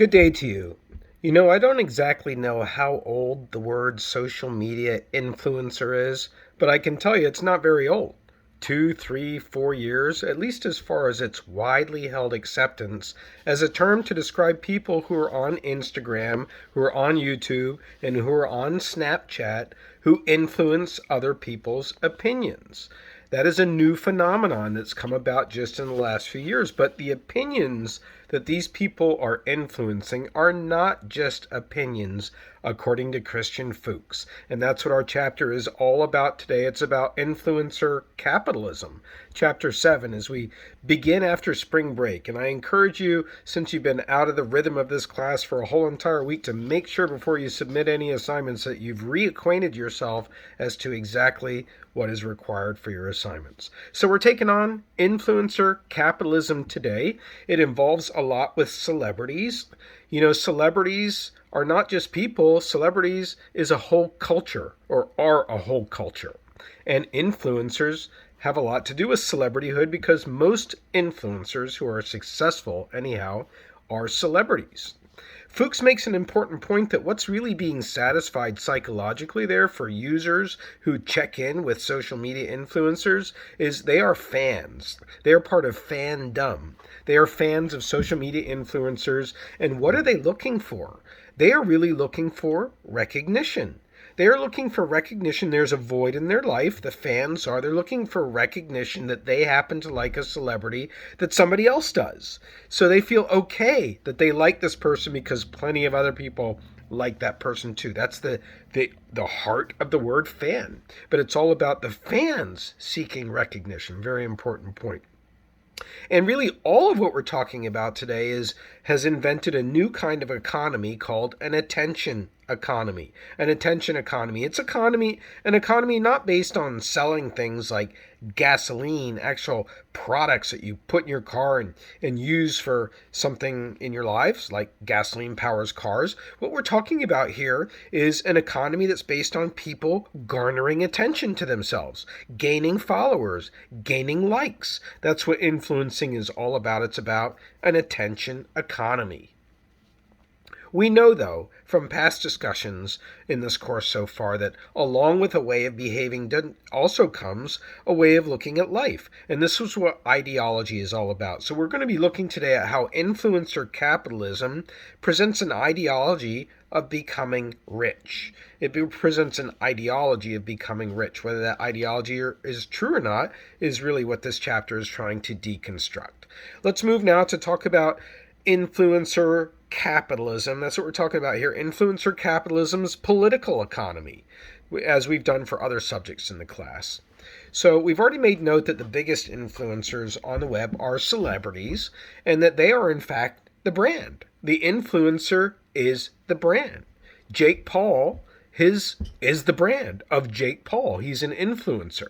Good day to you. I don't exactly know how old the word social media influencer is, but I can tell you it's not very old. 2, 3, 4 years, at least as far as its widely held acceptance as a term to describe people who are on Instagram, who are on YouTube, and who are on Snapchat who influence other people's opinions. That is a new phenomenon that's come about just in the last few years. But the opinions that these people are influencing are not just opinions, according to Christian Fuchs. And that's what our chapter is all about today. It's about influencer capitalism. Chapter 7, as we begin after spring break. And I encourage you, since you've been out of the rhythm of this class for a whole entire week, to make sure before you submit any assignments that you've reacquainted yourself as to exactly what is required for your assignments. So we're taking on influencer capitalism today. It involves a lot with celebrities. Celebrities are not just people. Celebrities is a whole culture, or are a whole culture. And influencers have a lot to do with celebrityhood because most influencers who are successful anyhow are celebrities. Fuchs makes an important point that what's really being satisfied psychologically there for users who check in with social media influencers is they are fans. They are part of fandom. They are fans of social media influencers. And what are they looking for? They are really looking for recognition. They are looking for recognition. There's a void in their life. The fans are. They're looking for recognition that they happen to like a celebrity that somebody else does. So they feel okay that they like this person because plenty of other people like that person too. That's the heart of the word fan. But it's all about the fans seeking recognition. Very important point. And really, all of what we're talking about today has invented a new kind of economy called an attention economy. An attention economy. It's an economy not based on selling things like gasoline, actual products that you put in your car and use for something in your lives, like gasoline powers cars. What we're talking about here is an economy that's based on people garnering attention to themselves, gaining followers, gaining likes. That's what influencing is all about. It's about an attention economy. We know, though, from past discussions in this course so far that along with a way of behaving also comes a way of looking at life. And this is what ideology is all about. So we're going to be looking today at how influencer capitalism presents an ideology of becoming rich. It presents an ideology of becoming rich. Whether that ideology is true or not is really what this chapter is trying to deconstruct. Let's move now to talk about influencer capitalism. That's what we're talking about here. Influencer capitalism's political economy, as we've done for other subjects in the class. So we've already made note that the biggest influencers on the web are celebrities, and that they are in fact the brand. The influencer is the brand. Jake Paul, his is the brand of Jake Paul. He's an influencer.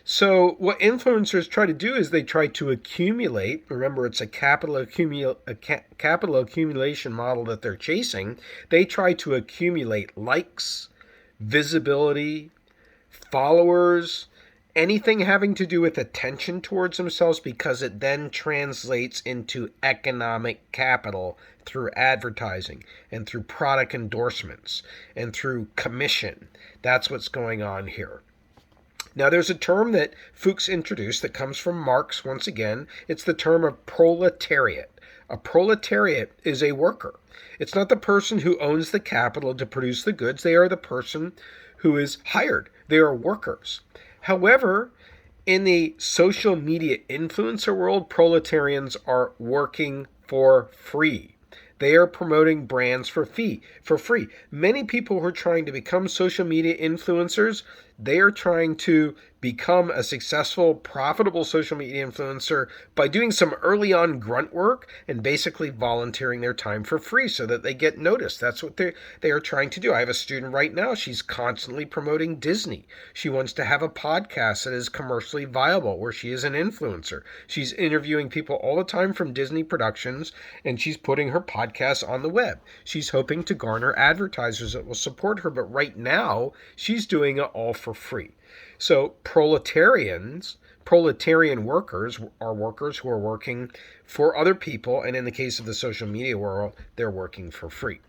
So what influencers try to do is they try to accumulate. Remember, it's a capital accumulation model that they're chasing. They try to accumulate likes, visibility, followers, anything having to do with attention towards themselves, because it then translates into economic capital through advertising and through product endorsements and through commission. That's what's going on here. Now, there's a term that Fuchs introduced that comes from Marx once again. It's the term of proletariat. A proletariat is a worker. It's not the person who owns the capital to produce the goods. They are the person who is hired. They are workers. However, in the social media influencer world, proletarians are working for free. They are promoting brands for free. Many people who are trying to become social media influencers, they are trying to become a successful, profitable social media influencer by doing some early on grunt work and basically volunteering their time for free so that they get noticed. That's what they are trying to do. I have a student right now. She's constantly promoting Disney. She wants to have a podcast that is commercially viable where she is an influencer. She's interviewing people all the time from Disney productions, and she's putting her podcast on the web. She's hoping to garner advertisers that will support her, but right now she's doing it all for free. So proletarian workers are workers who are working for other people, and in the case of the social media world, they're working for free.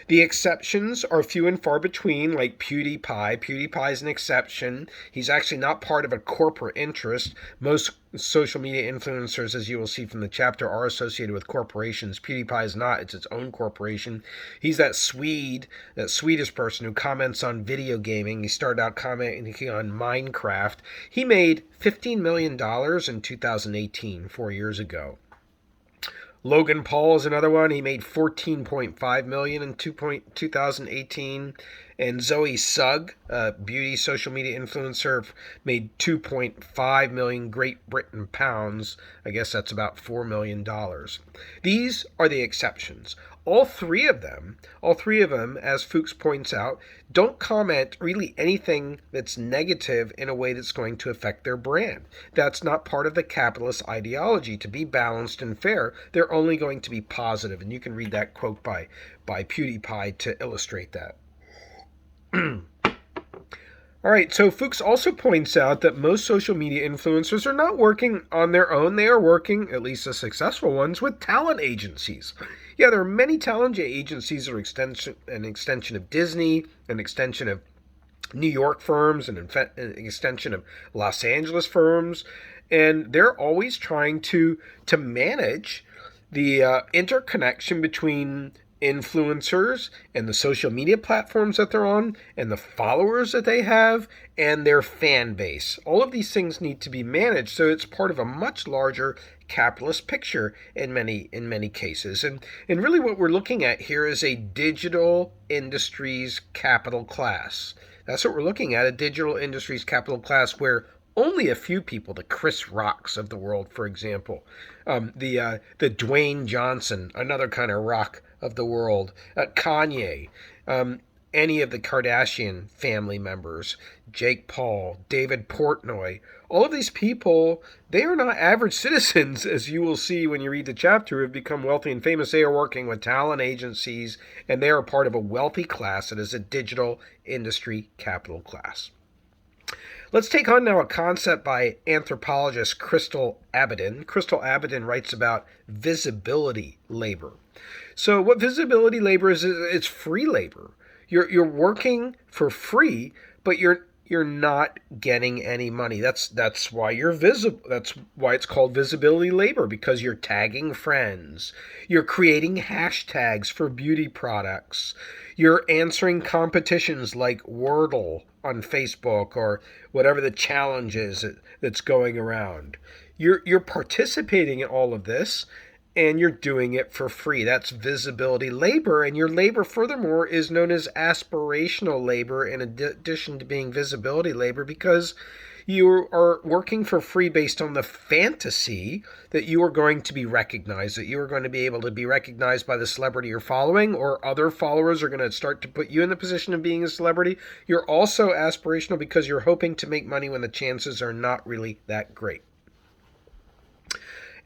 The exceptions are few and far between, like PewDiePie. PewDiePie is an exception. He's actually not part of a corporate interest. Most social media influencers, as you will see from the chapter, are associated with corporations. PewDiePie is not. It's its own corporation. He's that Swedish person who comments on video gaming. He started out commenting on Minecraft. He made $15 million in 2018, 4 years ago. Logan Paul is another one. He made $14.5 million in 2018. And Zoe Sugg, a beauty social media influencer, made $2.5 million Great Britain pounds. I guess that's about $4 million. These are the exceptions. All three of them, as Fuchs points out, don't comment really anything that's negative in a way that's going to affect their brand. That's not part of the capitalist ideology. To be balanced and fair, they're only going to be positive. And you can read that quote by PewDiePie to illustrate that. All right, so Fuchs also points out that most social media influencers are not working on their own. They are working, at least the successful ones, with talent agencies. Yeah, there are many talent agencies that are an extension of Disney, an extension of New York firms, an extension of Los Angeles firms, and they're always trying to manage the interconnection between influencers and the social media platforms that they're on and the followers that they have and their fan base. All of these things need to be managed, so it's part of a much larger capitalist picture in many cases. And really what we're looking at here is a digital industries capital class. That's what we're looking at, a digital industries capital class where only a few people, the Chris Rocks of the world, for example, the Dwayne Johnson, another kind of rock of the world, Kanye, any of the Kardashian family members, Jake Paul, David Portnoy, all of these people, they are not average citizens, as you will see when you read the chapter, who have become wealthy and famous. They are working with talent agencies, and they are part of a wealthy class that is a digital industry capital class. Let's take on now a concept by anthropologist Crystal Abaddon. Crystal Abaddon writes about visibility labor. So what visibility labor is, it's free labor. You're working for free, but you're not getting any money. That's why you're visible. That's why it's called visibility labor, because you're tagging friends. You're creating hashtags for beauty products. You're answering competitions like Wordle on Facebook or whatever the challenge is that's going around. You're participating in all of this, and you're doing it for free. That's visibility labor, and your labor, furthermore, is known as aspirational labor in addition to being visibility labor, because you are working for free based on the fantasy that you are going to be recognized, that you are going to be able to be recognized by the celebrity you're following, or other followers are going to start to put you in the position of being a celebrity. You're also aspirational because you're hoping to make money when the chances are not really that great.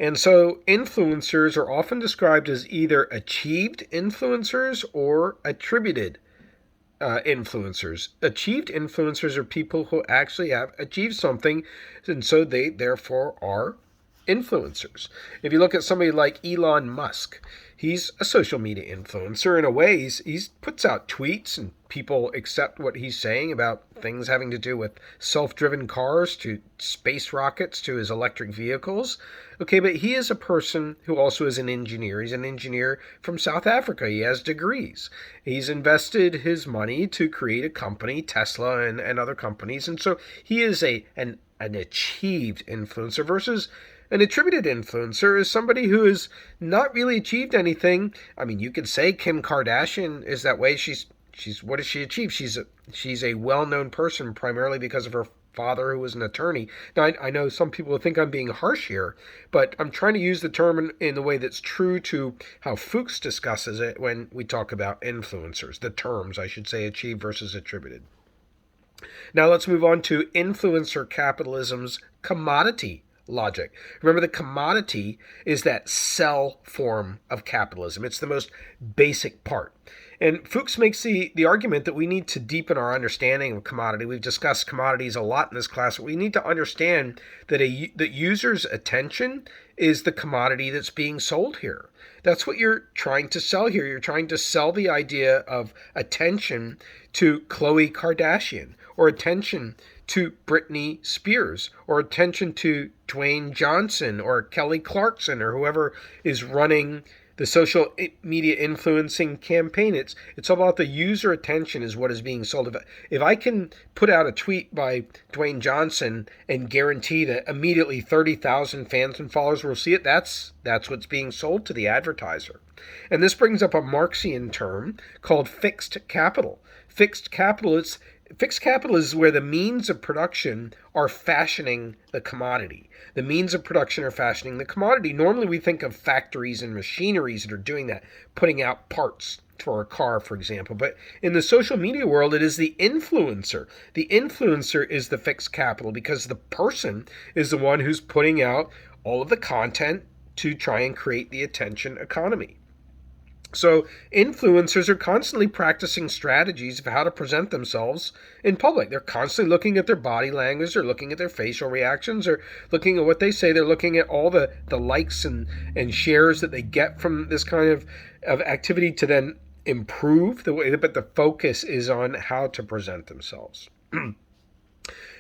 And so influencers are often described as either achieved influencers or attributed influencers. Achieved influencers are people who actually have achieved something, and so they therefore are influencers. If you look at somebody like Elon Musk, he's a social media influencer. In a way, he puts out tweets and people accept what he's saying about things having to do with self-driven cars to space rockets to his electric vehicles. Okay, but he is a person who also is an engineer. He's an engineer from South Africa. He has degrees. He's invested his money to create a company, Tesla and other companies. And so he is an achieved influencer versus an attributed influencer is somebody who has not really achieved anything. I mean, you could say Kim Kardashian is that way. She's what does she achieve? She's a well-known person primarily because of her father, who was an attorney. Now, I know some people think I'm being harsh here, but I'm trying to use the term in the way that's true to how Fuchs discusses it when we talk about influencers. The terms, I should say, achieved versus attributed. Now let's move on to Influencer Capitalism's commodity logic. Remember, the commodity is that sell form of capitalism. It's the most basic part. And Fuchs makes the argument that we need to deepen our understanding of commodity. We've discussed commodities a lot in this class. But we need to understand that that user's attention is the commodity that's being sold here. That's what you're trying to sell here. You're trying to sell the idea of attention to Khloe Kardashian, or attention to Britney Spears, or attention to Dwayne Johnson or Kelly Clarkson, or whoever is running the social media influencing campaign. It's all about the user attention is what is being sold. If I can put out a tweet by Dwayne Johnson and guarantee that immediately 30,000 fans and followers will see it, that's what's being sold to the advertiser. And this brings up a Marxian term called fixed capital. Fixed capital is where the means of production are fashioning the commodity. The means of production are fashioning the commodity. Normally we think of factories and machineries that are doing that, putting out parts for a car, for example. But in the social media world, it is the influencer. The influencer is the fixed capital, because the person is the one who's putting out all of the content to try and create the attention economy. So influencers are constantly practicing strategies of how to present themselves in public. They're constantly looking at their body language, they're looking at their facial reactions, they're looking at what they say, they're looking at all the likes and shares that they get from this kind of activity to then improve the way, but the focus is on how to present themselves.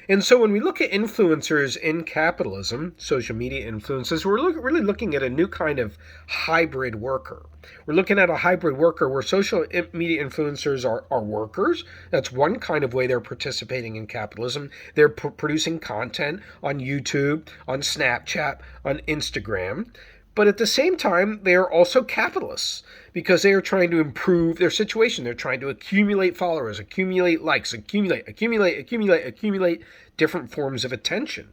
And so when we look at influencers in capitalism, social media influencers, we're really looking at a new kind of hybrid worker. We're looking at a hybrid worker where social media influencers are workers. That's one kind of way they're participating in capitalism. They're producing content on YouTube, on Snapchat, on Instagram. But at the same time, they are also capitalists, because they are trying to improve their situation. They're trying to accumulate followers, accumulate likes, accumulate different forms of attention.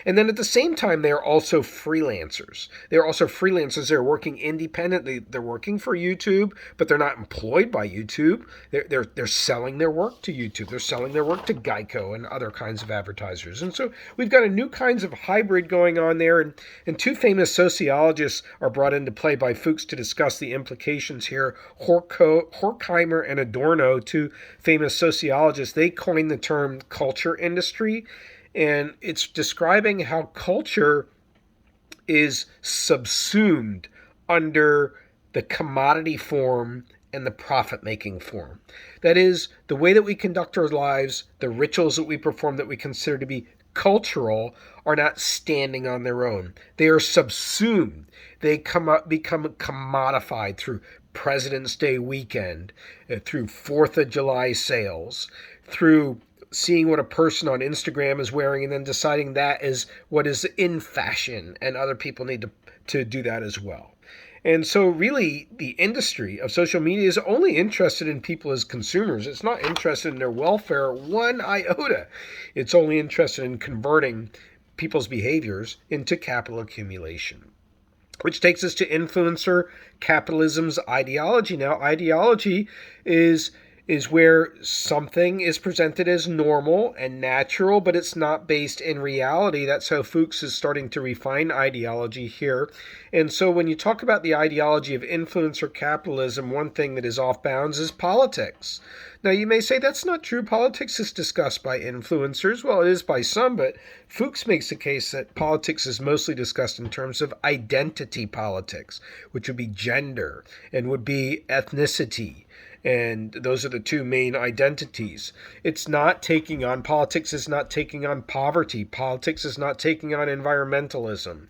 And then at the same time, they are also freelancers. They're also freelancers. They're working independently. They're working for YouTube, but they're not employed by YouTube. They're selling their work to YouTube. They're selling their work to Geico and other kinds of advertisers. And so we've got a new kinds of hybrid going on there. And two famous sociologists are brought into play by Fuchs to discuss the implications here. Horkheimer and Adorno, two famous sociologists, they coined the term culture industry. And it's describing how culture is subsumed under the commodity form and the profit-making form. That is, the way that we conduct our lives, the rituals that we perform that we consider to be cultural, are not standing on their own. They are subsumed. They become commodified through President's Day weekend, through 4th of July sales, through seeing what a person on Instagram is wearing and then deciding that is what is in fashion, and other people need to do that as well. And so really the industry of social media is only interested in people as consumers. It's not interested in their welfare one iota. It's only interested in converting people's behaviors into capital accumulation. Which takes us to influencer capitalism's ideology. Now, ideology is where something is presented as normal and natural, but it's not based in reality. That's how Fuchs is starting to refine ideology here. And so when you talk about the ideology of influencer capitalism, one thing that is off bounds is politics. Now, you may say that's not true. Politics is discussed by influencers. Well, it is by some, but Fuchs makes the case that politics is mostly discussed in terms of identity politics, which would be gender and would be ethnicity. And those are the two main identities. Politics is not taking on poverty. Politics is not taking on environmentalism.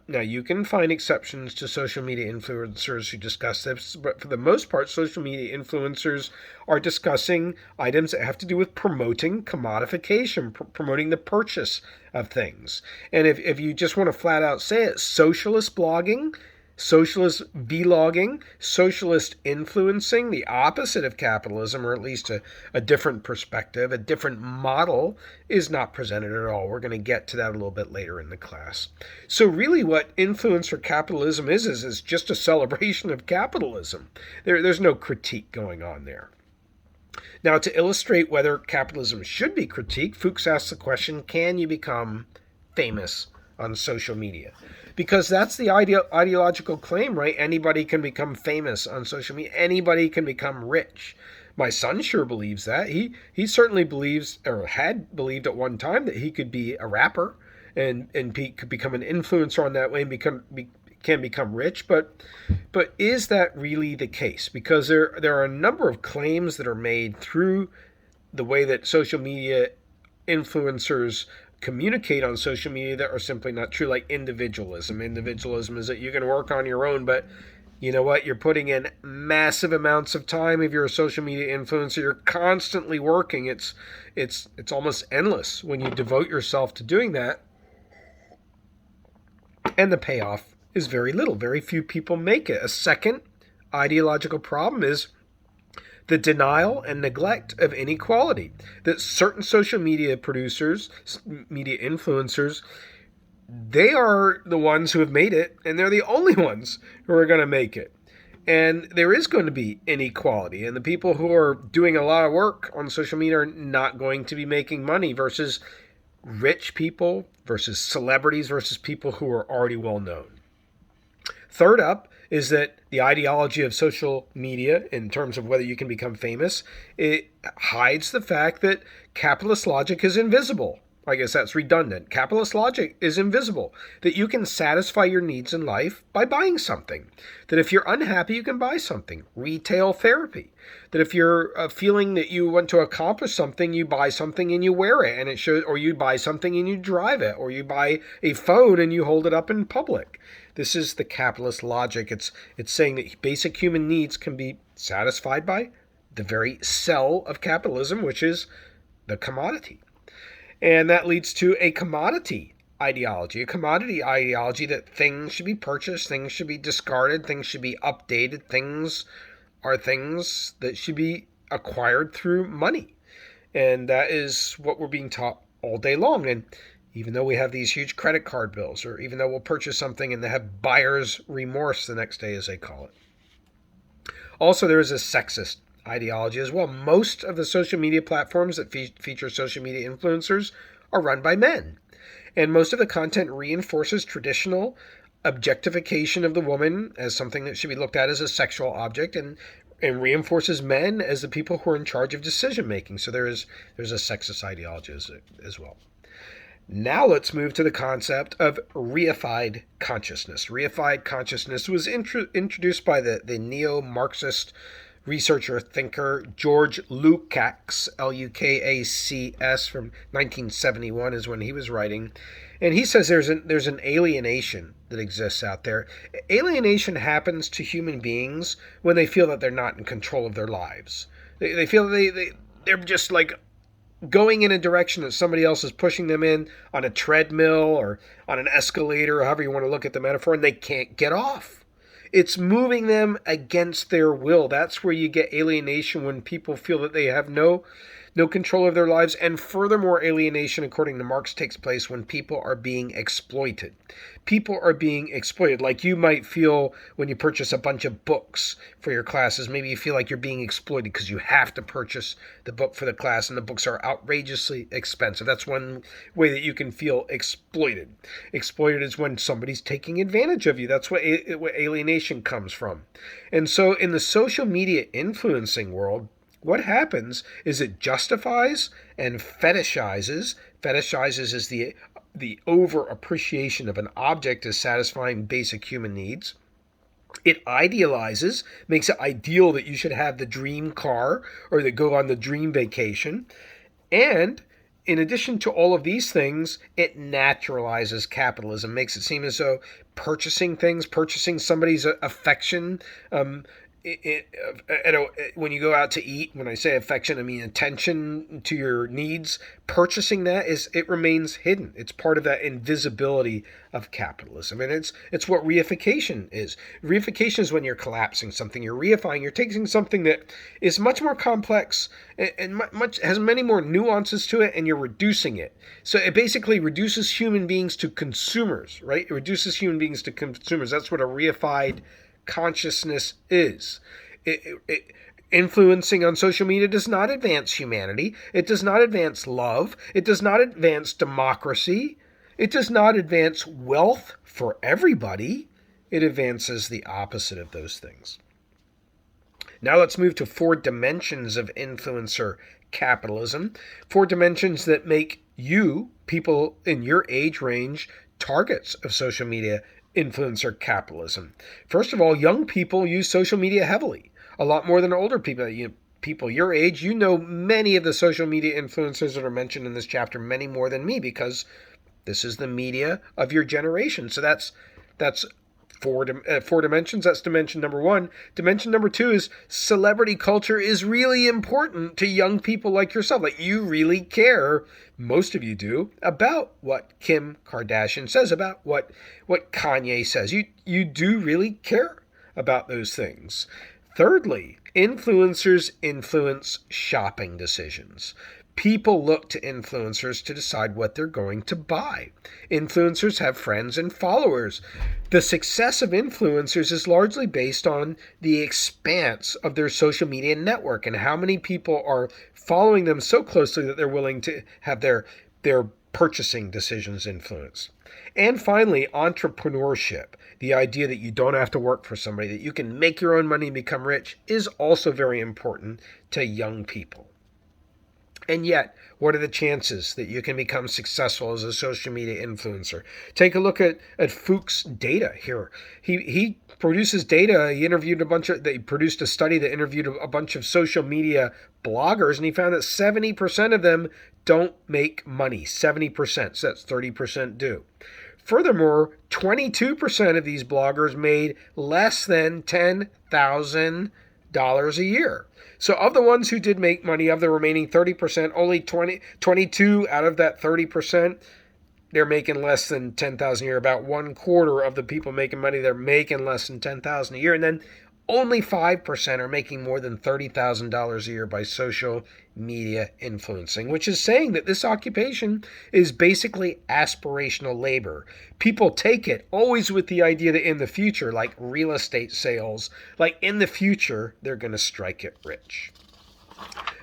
Now, you can find exceptions to social media influencers who discuss this, but for the most part, social media influencers are discussing items that have to do with promoting commodification, promoting the purchase of things. And if you just want to flat out say it, socialist blogging, socialist vlogging, socialist influencing, the opposite of capitalism, or at least a different perspective, a different model, is not presented at all. We're going to get to that a little bit later in the class. So really what influencer capitalism is just a celebration of capitalism. There's no critique going on there. Now, to illustrate whether capitalism should be critiqued, Fuchs asks the question, can you become famous on social media, because that's the ideological claim, right? Anybody can become famous on social media. Anybody can become rich. My son sure believes that. He certainly believes, or had believed at one time, that he could be a rapper and could become an influencer on that way and can become rich. But is that really the case? Because there are a number of claims that are made through the way that social media influencers communicate on social media that are simply not true, like individualism. Individualism is that you can work on your own, but you know what? You're putting in massive amounts of time. If you're a social media influencer, you're constantly working. It's almost endless when you devote yourself to doing that, and the payoff is very little. Very few people make it. A second ideological problem is the denial and neglect of inequality. That certain social media producers, media influencers, they are the ones who have made it, and they're the only ones who are going to make it. And there is going to be inequality, and the people who are doing a lot of work on social media are not going to be making money versus rich people versus celebrities versus people who are already well known. Third up is that the ideology of social media, in terms of whether you can become famous, it hides the fact that capitalist logic is invisible. I guess that's redundant. Capitalist logic is invisible. That you can satisfy your needs in life by buying something. That if you're unhappy, you can buy something. Retail therapy. That if you're feeling that you want to accomplish something, you buy something and you wear it, and it shows, or you buy something and you drive it, or you buy a phone and you hold it up in public. This is the capitalist logic. It's saying that basic human needs can be satisfied by the very cell of capitalism, which is the commodity. And that leads to a commodity ideology that things should be purchased, things should be discarded, things should be updated, things are things that should be acquired through money. And that is what we're being taught all day long. And even though we have these huge credit card bills, or even though we'll purchase something and they have buyer's remorse the next day, as they call it. Also, there is a sexist ideology as well. Most of the social media platforms that feature social media influencers are run by men. And most of the content reinforces traditional objectification of the woman as something that should be looked at as a sexual object, and reinforces men as the people who are in charge of decision making. So there's a sexist ideology as well. Now let's move to the concept of reified consciousness. Reified consciousness was introduced by the neo-Marxist researcher, thinker George Lukács, Lukacs, from 1971 is when he was writing. And he says there's an alienation that exists out there. Alienation happens to human beings when they feel that they're not in control of their lives. They feel they're just like going in a direction that somebody else is pushing them in on a treadmill or on an escalator, or however you want to look at the metaphor, and they can't get off. It's moving them against their will. That's where you get alienation, when people feel that they have no control of their lives. And furthermore, alienation, according to Marx, takes place when people are being exploited. People are being exploited. Like you might feel when you purchase a bunch of books for your classes. Maybe you feel like you're being exploited because you have to purchase the book for the class, and the books are outrageously expensive. That's one way that you can feel exploited. Exploited is when somebody's taking advantage of you. That's what alienation comes from. And so in the social media influencing world, what happens is it justifies and fetishizes. Fetishizes is the over appreciation of an object as satisfying basic human needs. It idealizes, makes it ideal that you should have the dream car or that go on the dream vacation. And in addition to all of these things, it naturalizes capitalism, makes it seem as though purchasing things, purchasing somebody's affection, when you go out to eat, when I say affection, I mean attention to your needs. Purchasing that it remains hidden. It's part of that invisibility of capitalism, and it's what reification is. Reification is when you're collapsing something, you're reifying, you're taking something that is much more complex and much has many more nuances to it, and you're reducing it. So it basically reduces human beings to consumers, right? It reduces human beings to consumers. That's what a reified consciousness is. Influencing on social media does not advance humanity. It does not advance love. It does not advance democracy. It does not advance wealth for everybody. It advances the opposite of those things. Now let's move to 4 dimensions of influencer capitalism. 4 dimensions that make you, people in your age range, targets of social media influencer capitalism. First of all, young people use social media heavily, a lot more than older people. People your age, you know many of the social media influencers that are mentioned in this chapter, many more than me, because this is the media of your generation. So that's four dimensions. That's dimension number 1. Dimension number 2 is celebrity culture is really important to young people like yourself. Like, you really care, most of you do, about what Kim Kardashian says, about what Kanye says. You do really care about those things. Thirdly, influencers influence shopping decisions. People look to influencers to decide what they're going to buy. Influencers have friends and followers. The success of influencers is largely based on the expanse of their social media network and how many people are following them so closely that they're willing to have their purchasing decisions influenced. And finally, entrepreneurship, the idea that you don't have to work for somebody, that you can make your own money and become rich, is also very important to young people. And yet, what are the chances that you can become successful as a social media influencer? Take a look at Fuchs' data here. He produces data. He produced a study that interviewed a bunch of social media bloggers, and he found that 70% of them don't make money. 70%, so that's 30% do. Furthermore, 22% of these bloggers made less than $10,000 a year. So of the ones who did make money, of the remaining 30%, only 22 out of that 30%, they're making less than $10,000 a year. About 1/4 of the people making money, they're making less than $10,000 a year. And then only 5% are making more than $30,000 a year by social media influencing, which is saying that this occupation is basically aspirational labor. People take it always with the idea that in the future, like real estate sales, like in the future, they're going to strike it rich.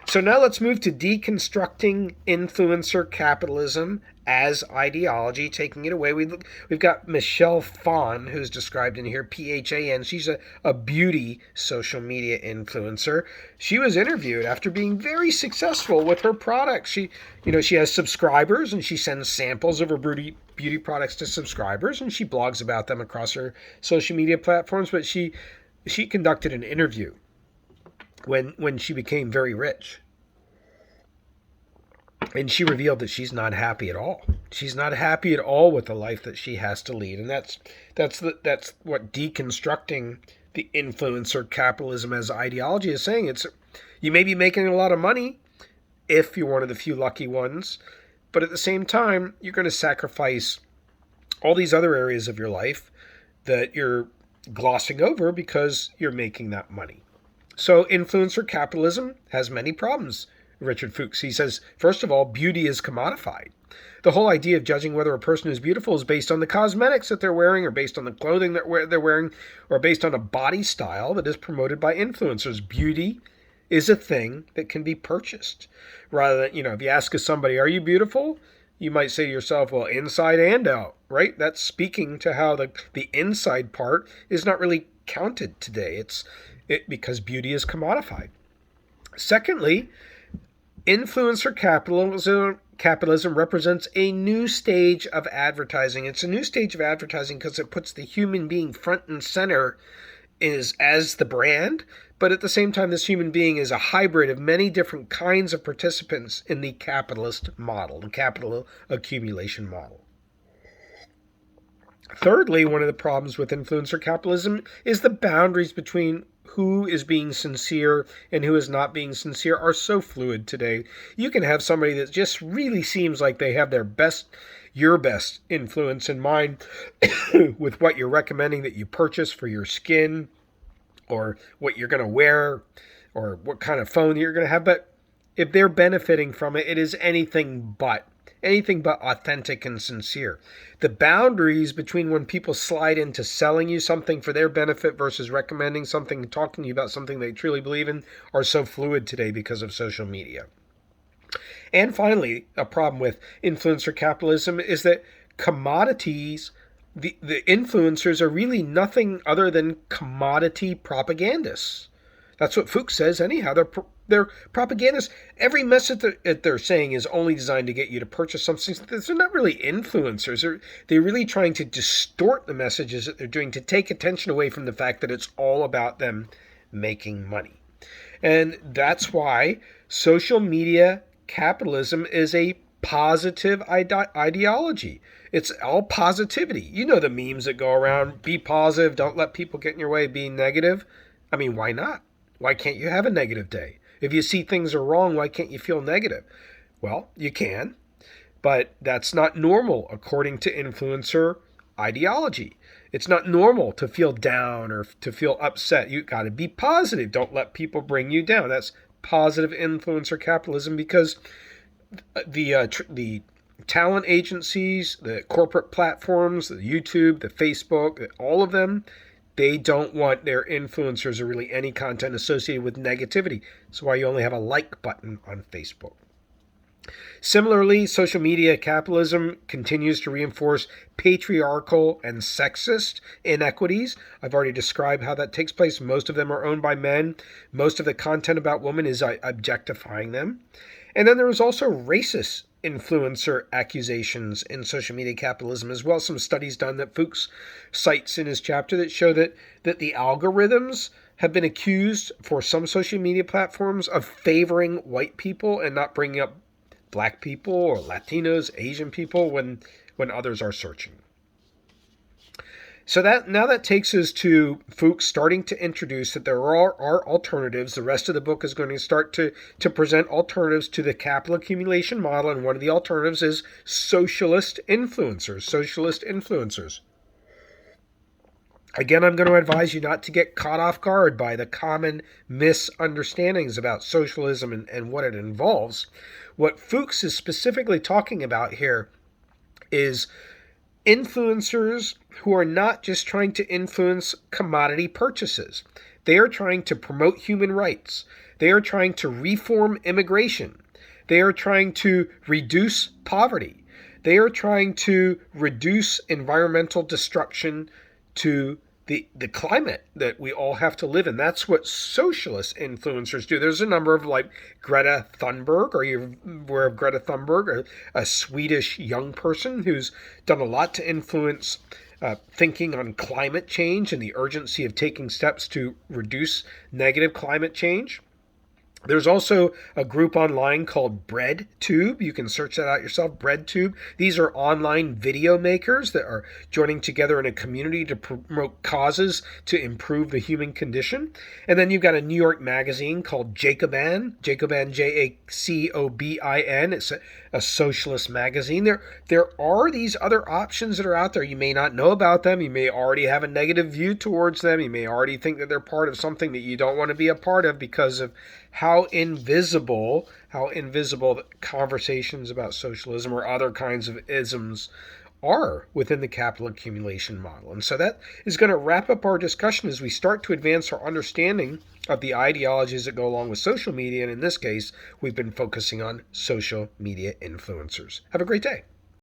So now let's move to deconstructing influencer capitalism as ideology, taking it away. We've got Michelle Phan, who's described in here, Phan. She's a beauty social media influencer. She was interviewed after being very successful with her products. She has subscribers, and she sends samples of her beauty products to subscribers, and she blogs about them across her social media platforms. But she conducted an interview when she became very rich. And she revealed that she's not happy at all. She's not happy at all with the life that she has to lead. And that's what deconstructing the influencer capitalism as ideology is saying. It's, you may be making a lot of money if you're one of the few lucky ones, but at the same time, you're going to sacrifice all these other areas of your life that you're glossing over because you're making that money. So influencer capitalism has many problems. Richard Fuchs, he says, first of all, beauty is commodified. The whole idea of judging whether a person is beautiful is based on the cosmetics that they're wearing, or based on the clothing that they're wearing, or based on a body style that is promoted by influencers. Beauty is a thing that can be purchased. Rather than, if you ask somebody, are you beautiful? You might say to yourself, well, inside and out, right? That's speaking to how the inside part is not really counted today. Because beauty is commodified. Secondly, influencer capitalism represents a new stage of advertising. It's a new stage of advertising because it puts the human being front and center as the brand, but at the same time, this human being is a hybrid of many different kinds of participants in the capitalist model, the capital accumulation model. Thirdly, one of the problems with influencer capitalism is the boundaries between who is being sincere and who is not being sincere are so fluid today. You can have somebody that just really seems like they have your best influence in mind with what you're recommending that you purchase for your skin, or what you're going to wear, or what kind of phone you're going to have. But if they're benefiting from it, it is anything but authentic and sincere. The boundaries between when people slide into selling you something for their benefit versus recommending something, talking to you about something they truly believe in, are so fluid today because of social media. And finally, a problem with influencer capitalism is that commodities, the influencers are really nothing other than commodity propagandists. That's what Fuchs says anyhow. They're propagandists. Every message that they're saying is only designed to get you to purchase something. They're not really influencers. They're really trying to distort the messages that they're doing to take attention away from the fact that it's all about them making money. And that's why social media capitalism is a positive ideology. It's all positivity. You know the memes that go around, be positive, don't let people get in your way of being negative. I mean, why not? Why can't you have a negative day? If you see things are wrong, why can't you feel negative? Well, you can, but that's not normal according to influencer ideology. It's not normal to feel down or to feel upset. You got to be positive. Don't let people bring you down. That's positive influencer capitalism, because the talent agencies, the corporate platforms, the YouTube, the Facebook, all of them, they don't want their influencers or really any content associated with negativity. That's why you only have a like button on Facebook. Similarly, social media capitalism continues to reinforce patriarchal and sexist inequities. I've already described how that takes place. Most of them are owned by men. Most of the content about women is objectifying them. And then there is also racist influencer accusations in social media capitalism as well. Some studies done that Fuchs cites in his chapter that show that the algorithms have been accused for some social media platforms of favoring white people and not bringing up black people or Latinos, Asian people when others are searching. So that takes us to Fuchs starting to introduce that there are alternatives. The rest of the book is going to start to present alternatives to the capital accumulation model, and one of the alternatives is socialist influencers. Again, I'm going to advise you not to get caught off guard by the common misunderstandings about socialism and what it involves. What Fuchs is specifically talking about here is influencers who are not just trying to influence commodity purchases. They are trying to promote human rights. They are trying to reform immigration. They are trying to reduce poverty. They are trying to reduce environmental destruction to the climate that we all have to live in. That's what socialist influencers do. There's a number of, like Greta Thunberg. Are you aware of Greta Thunberg, a Swedish young person who's done a lot to influence thinking on climate change and the urgency of taking steps to reduce negative climate change? There's also a group online called BreadTube. You can search that out yourself, BreadTube. These are online video makers that are joining together in a community to promote causes to improve the human condition. And then you've got a New York magazine called Jacobin, Jacobin. It's a socialist magazine. There are these other options that are out there. You may not know about them. You may already have a negative view towards them. You may already think that they're part of something that you don't want to be a part of because of how invisible conversations about socialism or other kinds of isms are within the capital accumulation model. And so that is going to wrap up our discussion as we start to advance our understanding of the ideologies that go along with social media. And in this case, we've been focusing on social media influencers. Have a great day.